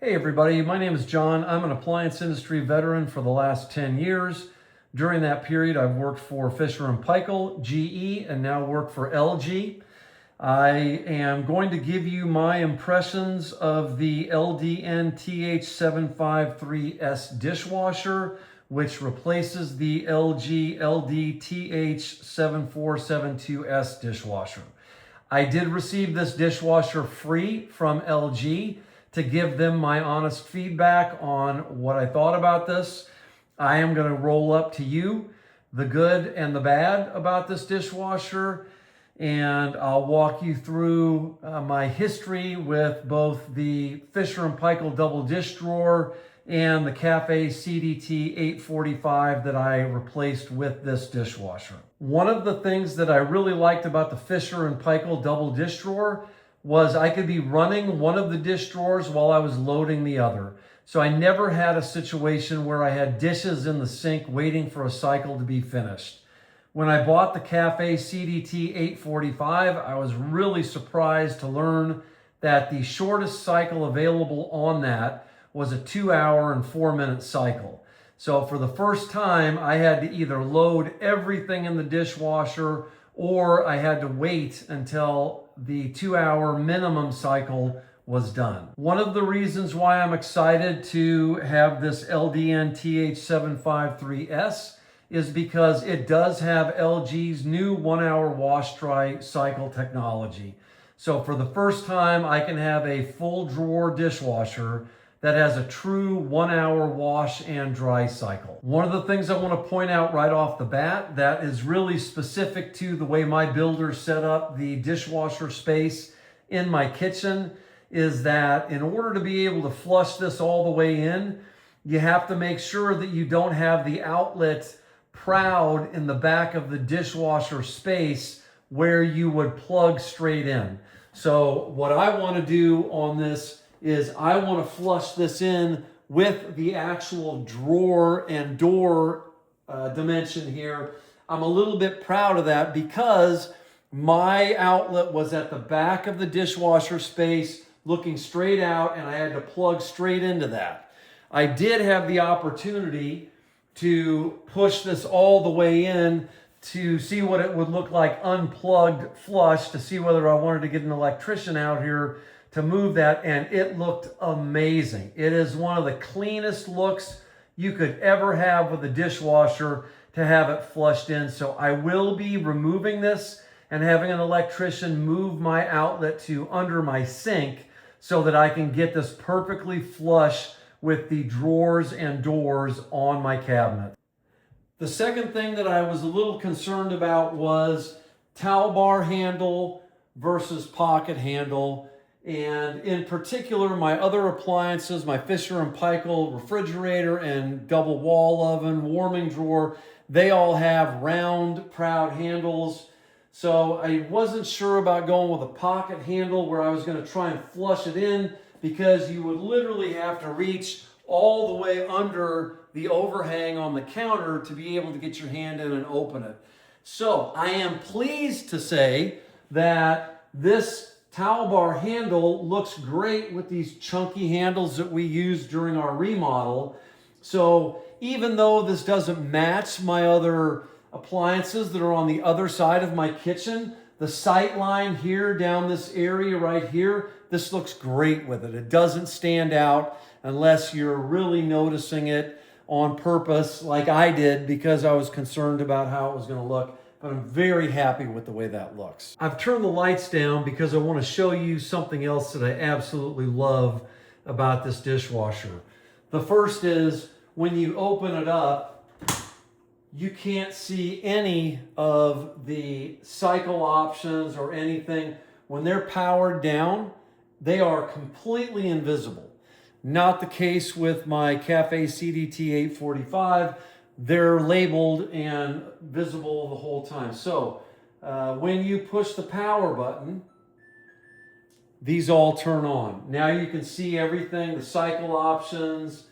Hey everybody, my name is John. I'm an appliance industry veteran for the last 10 years. During that period, I've worked for Fisher & Paykel, GE, and now work for LG. I am going to give you my impressions of the LDNTH753S dishwasher, which replaces the LG LDTH7472S dishwasher. I did receive this dishwasher free from LG to give them my honest feedback on what I thought about this. I am going to roll up to you the good and the bad about this dishwasher, and I'll walk you through my history with both the Fisher & Paykel double dish drawer and the Cafe CDT 845 that I replaced with this dishwasher. One of the things that I really liked about the Fisher & Paykel double dish drawer was I could be running one of the dish drawers while I was loading the other. So I never had a situation where I had dishes in the sink waiting for a cycle to be finished. When I bought the Cafe CDT 845, I was really surprised to learn that the shortest cycle available on that was a 2-hour and 4-minute cycle. So for the first time, I had to either load everything in the dishwasher or I had to wait until the 2-hour minimum cycle was done. One of the reasons why I'm excited to have this LDNTH753S is because it does have LG's new 1-hour wash dry cycle technology. So for the first time, I can have a full drawer dishwasher that has a true 1-hour wash and dry cycle. One of the things I want to point out right off the bat that is really specific to the way my builder set up the dishwasher space in my kitchen is that in order to be able to flush this all the way in, you have to make sure that you don't have the outlet proud in the back of the dishwasher space where you would plug straight in. So what I want to do on this is I want to flush this in with the actual drawer and door dimension here. I'm a little bit proud of that because my outlet was at the back of the dishwasher space looking straight out, and I had to plug straight into that. I did have the opportunity to push this all the way in to see what it would look like unplugged flush, to see whether I wanted to get an electrician out here to move that, and it looked amazing. It is one of the cleanest looks you could ever have with a dishwasher to have it flushed in. So I will be removing this and having an electrician move my outlet to under my sink so that I can get this perfectly flush with the drawers and doors on my cabinet. The second thing that I was a little concerned about was towel bar handle versus pocket handle. And in particular, my other appliances, my Fisher & Paykel refrigerator and double wall oven, warming drawer, they all have round, proud handles. So I wasn't sure about going with a pocket handle where I was going to try and flush it in, because you would literally have to reach all the way under the overhang on the counter to be able to get your hand in and open it. So I am pleased to say that this towel bar handle looks great with these chunky handles that we used during our remodel. So even though this doesn't match my other appliances that are on the other side of my kitchen, the sight line here down this area right here, this looks great with it. It doesn't stand out unless you're really noticing it on purpose like I did, because I was concerned about how it was going to look. But I'm very happy with the way that looks. I've turned the lights down because I want to show you something else that I absolutely love about this dishwasher. The first is when you open it up, you can't see any of the cycle options or anything. When they're powered down, they are completely invisible. Not the case with my Cafe CDT 845. They're labeled and visible the whole time. So when you push the power button, these all turn on. Now you can see everything, the cycle options,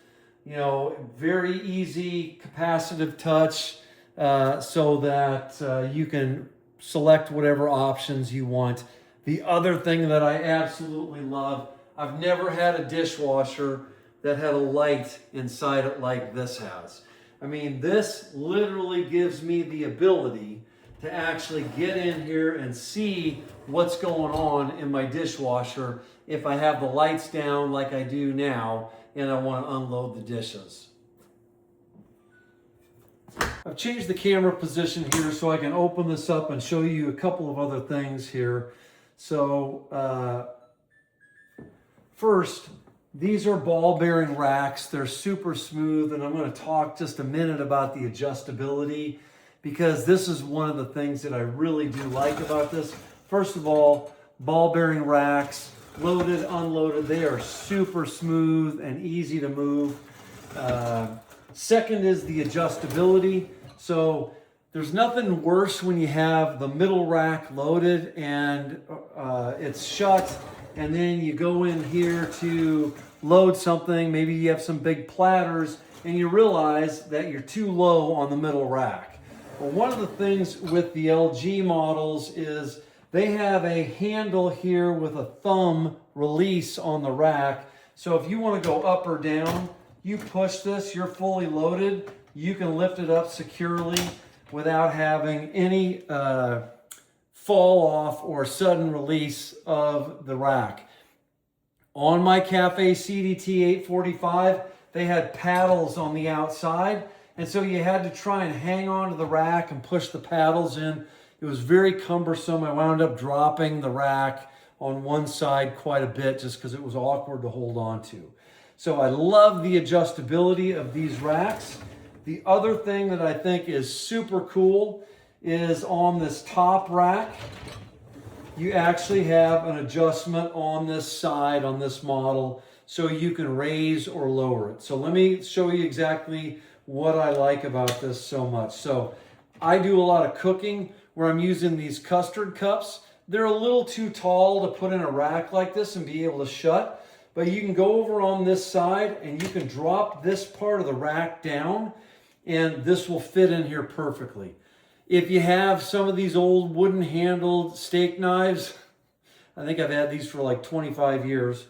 very easy capacitive touch so that you can select whatever options you want. The other thing that I absolutely love I've never had a dishwasher that had a light inside it like this has. I mean, this literally gives me the ability to actually get in here and see what's going on in my dishwasher if I have the lights down like I do now and I want to unload the dishes. I've changed the camera position here so I can open this up and show you a couple of other things here. So first, these are ball bearing racks. They're super smooth, and I'm going to talk just a minute about the adjustability, because this is one of the things that I really do like about this. First of all, ball bearing racks, loaded, unloaded, they are super smooth and easy to move. Second is the adjustability. So there's nothing worse when you have the middle rack loaded and it's shut, and then you go in here to load something, maybe you have some big platters, and you realize that you're too low on the middle rack. Well, one of the things with the LG models is they have a handle here with a thumb release on the rack. So if you want to go up or down, you push this, you're fully loaded, you can lift it up securely without having any fall off or sudden release of the rack. On my Cafe CDT845, they had paddles on the outside, and so you had to try and hang on to the rack and push the paddles in. It was very cumbersome. I wound up dropping the rack on one side quite a bit just because it was awkward to hold on to. So I love the adjustability of these racks. The other thing that I think is super cool is on this top rack, you actually have an adjustment on this side, on this model, so you can raise or lower it. So let me show you exactly what I like about this so much. So I do a lot of cooking where I'm using these custard cups. They're a little too tall to put in a rack like this and be able to shut, but you can go over on this side and you can drop this part of the rack down and this will fit in here perfectly. If you have some of these old wooden handled steak knives, I think I've had these for like 25 years.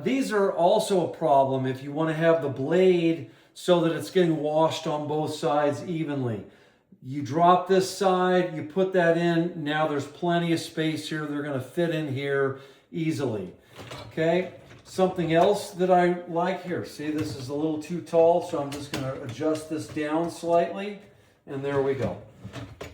These are also a problem if you want to have the blade so that it's getting washed on both sides evenly. You drop this side, you put that in, now there's plenty of space here. They're going to fit in here easily. Okay, something else that I like here. See, this is a little too tall, so I'm just going to adjust this down slightly, and there we go.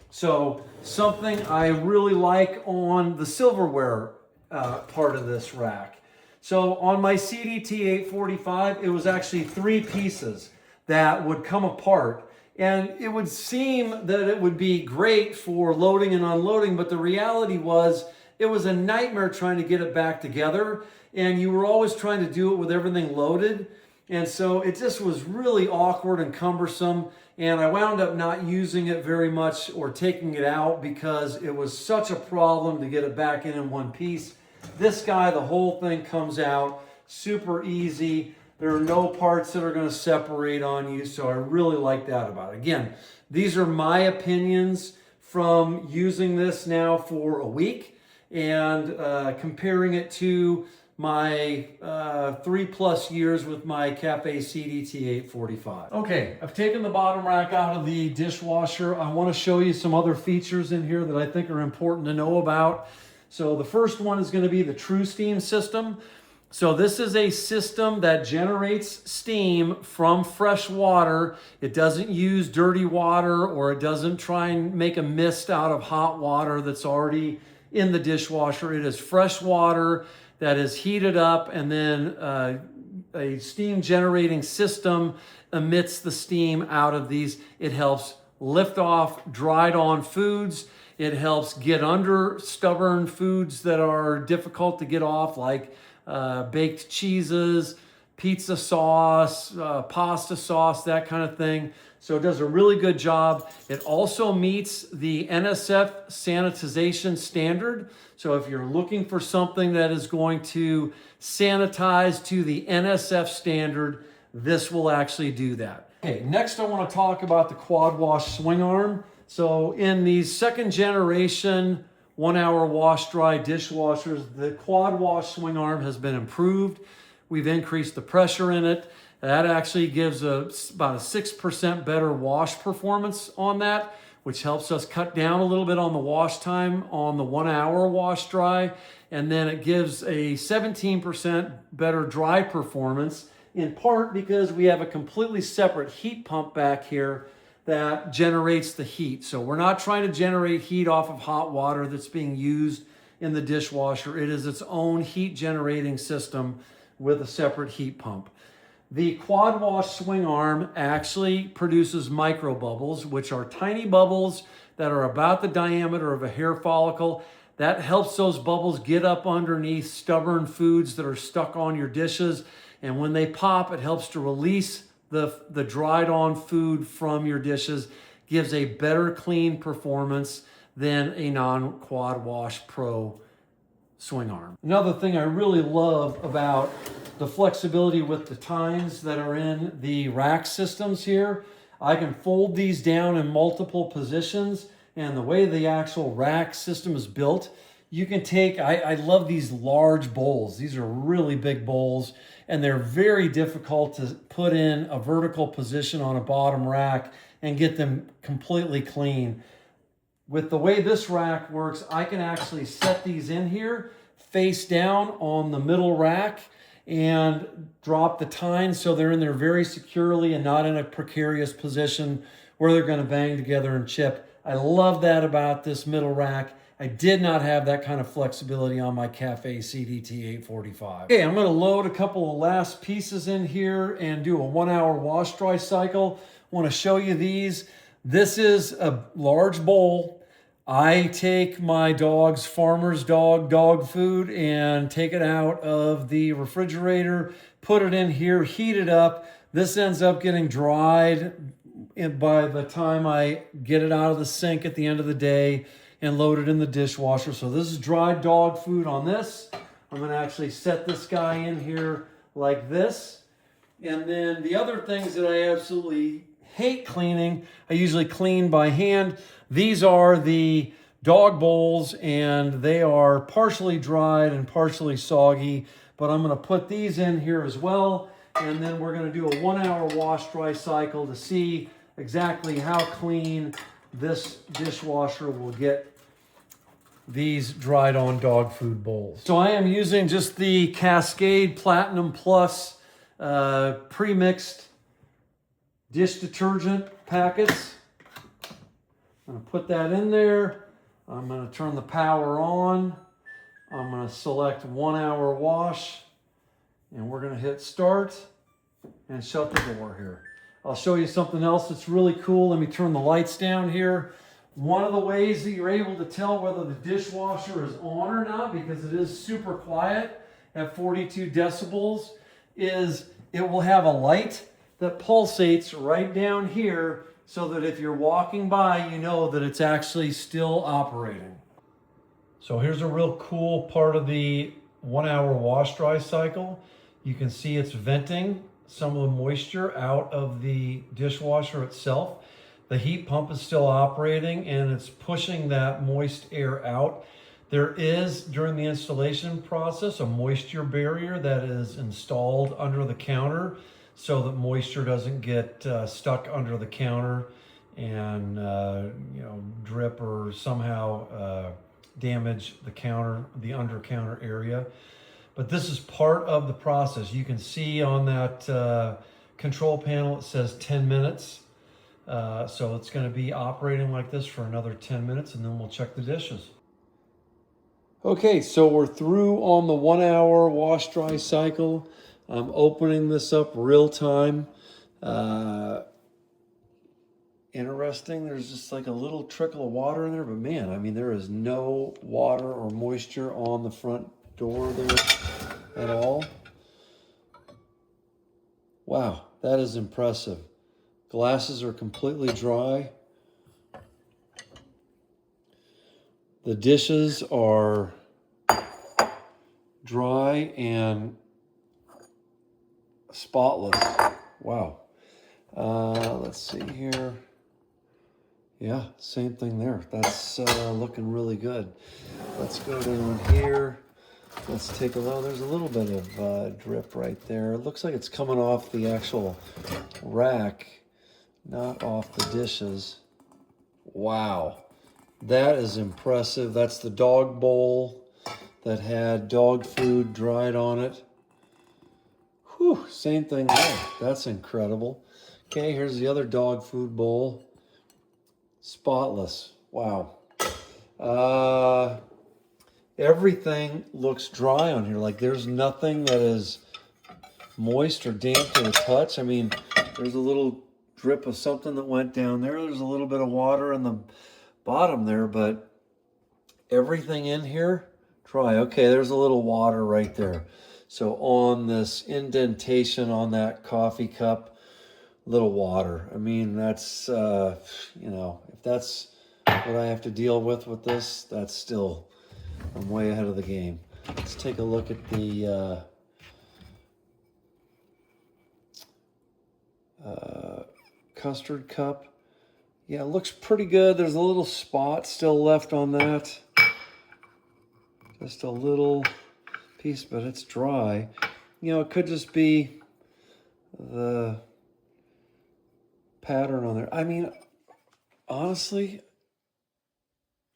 So something I really like on the silverware part of this rack. So on my CDT845, it was actually 3 pieces that would come apart. And it would seem that it would be great for loading and unloading, but the reality was it was a nightmare trying to get it back together. And you were always trying to do it with everything loaded. And so it just was really awkward and cumbersome. And I wound up not using it very much or taking it out because it was such a problem to get it back in one piece. This guy, the whole thing comes out super easy. There are no parts that are going to separate on you, so I really like that about it. Again, these are my opinions from using this now for a week and comparing it to my 3+ years with my Cafe CDT845. Okay, I've taken the bottom rack out of the dishwasher. I want to show you some other features in here that I think are important to know about. So the first one is going to be the True Steam system. So this is a system that generates steam from fresh water. It doesn't use dirty water, or it doesn't try and make a mist out of hot water that's already in the dishwasher. It is fresh water that is heated up, and then a steam generating system emits the steam out of these. It helps lift off dried on foods. It helps get under stubborn foods that are difficult to get off, like baked cheeses, pizza sauce, pasta sauce, that kind of thing. So it does a really good job. It also meets the NSF sanitization standard. So if you're looking for something that is going to sanitize to the NSF standard, this will actually do that. Okay, next I want to talk about the quad wash swing arm. So in these 2nd generation 1-hour wash dry dishwashers. The quad wash swing arm has been improved. We've increased the pressure in it. That actually gives about a 6% better wash performance on that, which helps us cut down a little bit on the wash time on the 1-hour wash dry. And then it gives a 17% better dry performance, in part because we have a completely separate heat pump back here that generates the heat. So we're not trying to generate heat off of hot water that's being used in the dishwasher. It is its own heat generating system with a separate heat pump. The quad wash swing arm actually produces micro bubbles, which are tiny bubbles that are about the diameter of a hair follicle. That helps those bubbles get up underneath stubborn foods that are stuck on your dishes. And when they pop, it helps to release the dried on food from your dishes, gives a better clean performance than a non-quad wash pro swing arm. Another thing I really love about the flexibility with the tines that are in the rack systems here, I can fold these down in multiple positions, and the way the actual rack system is built, you can take, I love these large bowls. These are really big bowls, and they're very difficult to put in a vertical position on a bottom rack and get them completely clean. With the way this rack works, I can actually set these in here face down on the middle rack and drop the tines so they're in there very securely and not in a precarious position where they're going to bang together and chip. I love that about this middle rack. I did not have that kind of flexibility on my Cafe CDT845. Okay, I'm going to load a couple of last pieces in here and do a 1-hour wash dry cycle. I want to show you these. This is a large bowl. I take my dog's farmer's dog food and take it out of the refrigerator, put it in here, heat it up. This ends up getting dried by the time I get it out of the sink at the end of the day and load it in the dishwasher. So this is dried dog food on this. I'm going to actually set this guy in here like this. And then the other things that I absolutely hate cleaning, I usually clean by hand. These are the dog bowls, and they are partially dried and partially soggy, but I'm going to put these in here as well. And then we're going to do a 1-hour wash dry cycle to see exactly how clean this dishwasher will get these dried on dog food bowls. So I am using just the Cascade Platinum Plus pre-mixed dish detergent packets. I'm going to put that in there. I'm going to turn the power on. I'm going to select 1-hour wash, and we're going to hit start and shut the door here. I'll show you something else that's really cool. Let me turn the lights down here. One of the ways that you're able to tell whether the dishwasher is on or not, because it is super quiet at 42 decibels, is it will have a light that pulsates right down here so that if you're walking by, you know that it's actually still operating. So here's a real cool part of the 1-hour wash dry cycle. You can see it's venting some of the moisture out of the dishwasher itself. The heat pump is still operating and it's pushing that moist air out. There is, during the installation process, a moisture barrier that is installed under the counter so that moisture doesn't get stuck under the counter and drip or somehow damage the counter, the under counter area. But this is part of the process. You can see on that control panel it says 10 minutes. So it's going to be operating like this for another 10 minutes, and then we'll check the dishes. Okay, so we're through on the 1-hour wash dry cycle. I'm opening this up real time. Interesting, there's just like a little trickle of water in there, but man, I mean, there is no water or moisture on the front door there at all. Wow, that is impressive. Glasses are completely dry. The dishes are dry and spotless. Wow. Let's see here. Yeah, same thing there. That's looking really good. Let's go down here. Let's take a look. There's a little bit of drip right there. It looks like it's coming off the actual rack, not off the dishes. Wow, that is impressive. That's the dog bowl that had dog food dried on it. Whew, same thing there. That's incredible. Okay, here's the other dog food bowl. Spotless. Wow. Everything looks dry on here. Like there's nothing that is moist or damp to the touch. I mean, there's a little drip of something that went down there. There's a little bit of water in the bottom there, but everything in here dry. Okay, there's a little water right there. So on this indentation on that coffee cup, little water. I mean, that's, you know, if that's what I have to deal with this, that's still, I'm way ahead of the game. Let's take a look at the custard cup. Yeah, it looks pretty good. There's a little spot still left on that. Just a little piece, but it's dry. You know, it could just be the pattern on there. I mean, honestly,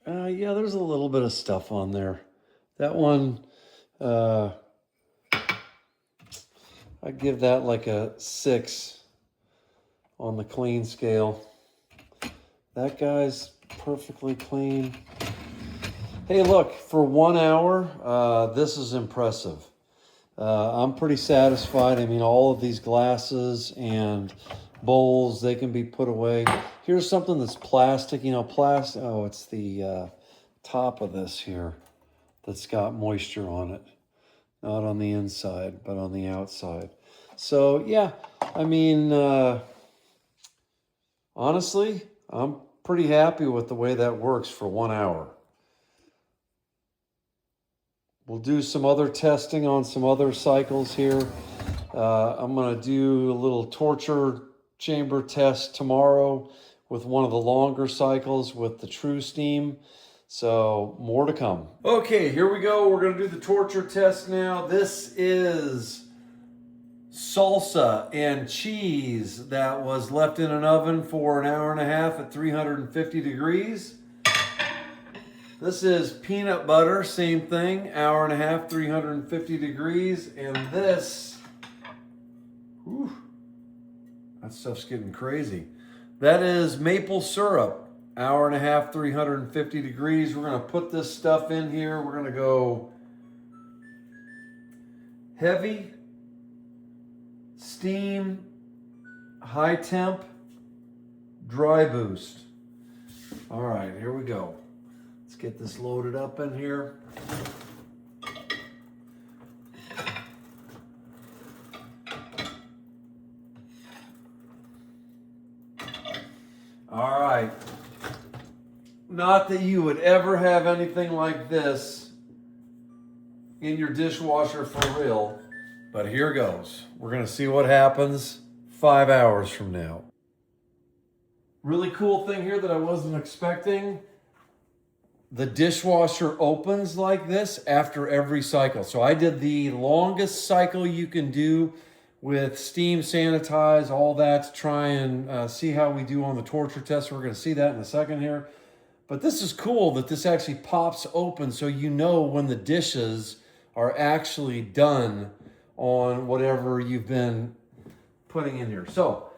yeah, there's a little bit of stuff on there. That one, I'd give that like a 6 on the clean scale. That guy's perfectly clean. Hey, look, for 1 hour, this is impressive. I'm pretty satisfied. I mean, all of these glasses and bowls, they can be put away. Here's something that's plastic, you know, plastic. Oh, it's the top of this here that's got moisture on it. Not on the inside, but on the outside. So, yeah, I mean, honestly, I'm pretty happy with the way that works for 1 hour. We'll do some other testing on some other cycles here. I'm going to do a little torture chamber test tomorrow with one of the longer cycles with the True Steam. So more to come. Okay, here we go. We're going to do the torture test now. This is salsa and cheese that was left in an oven for 1.5 hours at 350 degrees. This is peanut butter, same thing, 1.5 hours, 350 degrees. And this, whew, that stuff's getting crazy. That is maple syrup, 1.5 hours, 350 degrees. We're gonna put this stuff in here. We're gonna go heavy, steam, high temp, dry boost. All right, here we go. Let's get this loaded up in here. All right. Not that you would ever have anything like this in your dishwasher for real, but here goes. We're gonna see what happens 5 hours from now. Really cool thing here that I wasn't expecting. The dishwasher opens like this after every cycle. So I did the longest cycle you can do with steam, sanitize, all that to try and see how we do on the torture test. We're gonna see that in a second here. But this is cool that this actually pops open so you know when the dishes are actually done on whatever you've been putting in here. So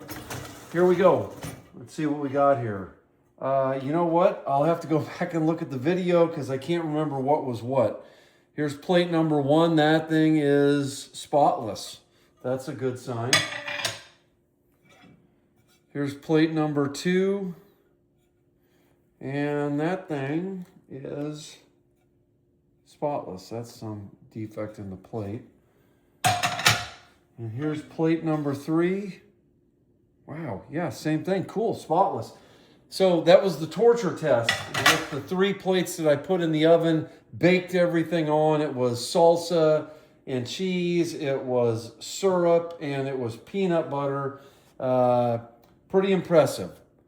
here we go. Let's see what we got here. You know what? I'll have to go back and look at the video because I can't remember what was what. Here's plate number 1. That thing is spotless. That's a good sign. Here's plate number 2. And that thing is spotless. That's some defect in the plate. And here's plate number 3. Wow, yeah, same thing. Cool, spotless. So that was the torture test with the 3 plates that I put in the oven, baked everything on. It was salsa and cheese, it was syrup, and it was peanut butter. Pretty impressive.